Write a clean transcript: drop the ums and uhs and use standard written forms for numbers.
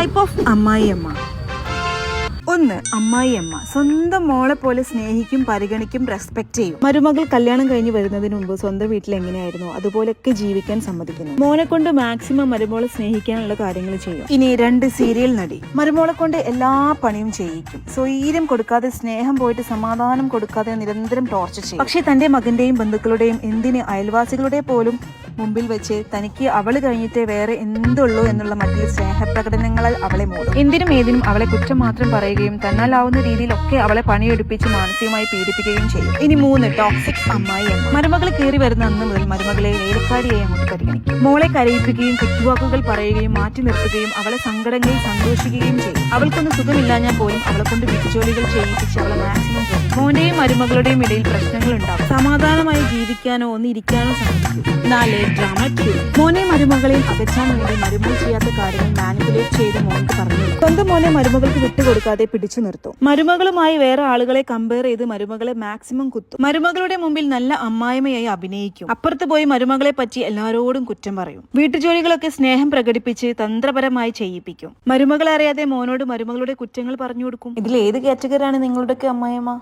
Type of അമ്മായിയമ്മ. ഒന്ന്, അമ്മായിയമ്മ സ്വന്തം മോളെ പോലെ സ്നേഹിക്കും, പരിഗണിക്കും, റെസ്പെക്ട് ചെയ്യും. മരുമകൾ കല്യാണം കഴിഞ്ഞ് വരുന്നതിന് മുമ്പ് സ്വന്തം വീട്ടിൽ എങ്ങനെയായിരുന്നു അതുപോലെയൊക്കെ ജീവിക്കാൻ സമ്മതിക്കുന്നു. മോനെ കൊണ്ട് മാക്സിമം മരുമോളെ സ്നേഹിക്കാനുള്ള കാര്യങ്ങൾ ചെയ്യും. ഇനി 2, സീരിയൽ നടി. മരുമോളെ കൊണ്ട് എല്ലാ പണിയും ചെയ്യിക്കും. സ്വൈര്യം കൊടുക്കാതെ, സ്നേഹം പോയിട്ട് സമാധാനം കൊടുക്കാതെ നിരന്തരം ടോർച്ചർ ചെയ്യും. പക്ഷെ തന്റെ മകന്റെയും ബന്ധുക്കളുടെയും, എന്തിന് അയൽവാസികളുടെ പോലും മുമ്പിൽ വെച്ച് തനിക്ക് അവള് കഴിഞ്ഞിട്ടേ വേറെ എന്തുള്ളൂ എന്നുള്ള മട്ടിൽ സ്നേഹപ്രകടനങ്ങളാൽ അവളെ മൂടും. എന്തിനും ഏതിനും അവളെ കുറ്റം മാത്രം പറയുകയും തന്നാലാവുന്ന രീതിയിലൊക്കെ അവളെ പണിയെടുപ്പിച്ച് മാനസികമായി പീഡിപ്പിക്കുകയും ചെയ്യും. ഇനി 3, ടോക്സിക് അമ്മായിയമ്മ. മരുമകൾ കയറി വരുന്ന അന്ന് മുതൽ മരുമകളെ വേലക്കാരിയായി അങ്ങോട്ട് പരിഗണിക്കും. മോളെ കരയിപ്പിക്കുകയും കുത്തുവാക്കുകൾ പറയുകയും മാറ്റി നിർത്തുകയും അവളെ സങ്കടങ്ങളിൽ സന്തോഷിക്കുകയും ചെയ്യും. അവൾക്കൊന്ന് സുഖമില്ലാഞ്ഞാൽ പോലും അവളെ കൊണ്ട് വീട്ടുജോലികൾ ചെയ്യിപ്പിച്ച് അവളെ മാക്സിമം ചെയ്യും. മോന്റെയും മരുമകളുടെയും ഇടയിൽ പ്രശ്നങ്ങൾ ഉണ്ടാകും. സമാധാനമായി ജീവിക്കാനോ ഒന്ന് ഇരിക്കാനോ സാധിക്കും. 4, ഡ്രാമ ക്യൂൻ. മോനെ മരുമകളെയും അകറ്റാൻ വേണ്ടി മരുമകൾ ചെയ്യാത്ത കാര്യങ്ങൾ മാനിപ്പുലേറ്റ് ചെയ്ത് മോൾക്ക് പറഞ്ഞു. സ്വന്തം മോനെ മരുമകൾക്ക് വിട്ടുകൊടുക്കാതെ പിടിച്ചു നിർത്തും. മരുമകളുമായി വേറെ ആളുകളെ കമ്പയർ ചെയ്ത് മരുമകളെ മാക്സിമം കുത്തും. മരുമകളുടെ മുമ്പിൽ നല്ല അമ്മായിമയായി അഭിനയിക്കും. അപ്പുറത്ത് പോയി മരുമകളെ പറ്റി എല്ലാരോടും കുറ്റം പറയും. വീട്ടുജോലികളൊക്കെ സ്നേഹം പ്രകടിപ്പിച്ച് തന്ത്രപരമായി ചെയ്യിപ്പിക്കും. മരുമകൾ അറിയാതെ മോനോട് മരുമകളുടെ കുറ്റങ്ങൾ പറഞ്ഞു കൊടുക്കും. ഇതിൽ ഏത് കാറ്റഗറിയാണ് നിങ്ങളുടെയൊക്കെ അമ്മായിയമ്മ?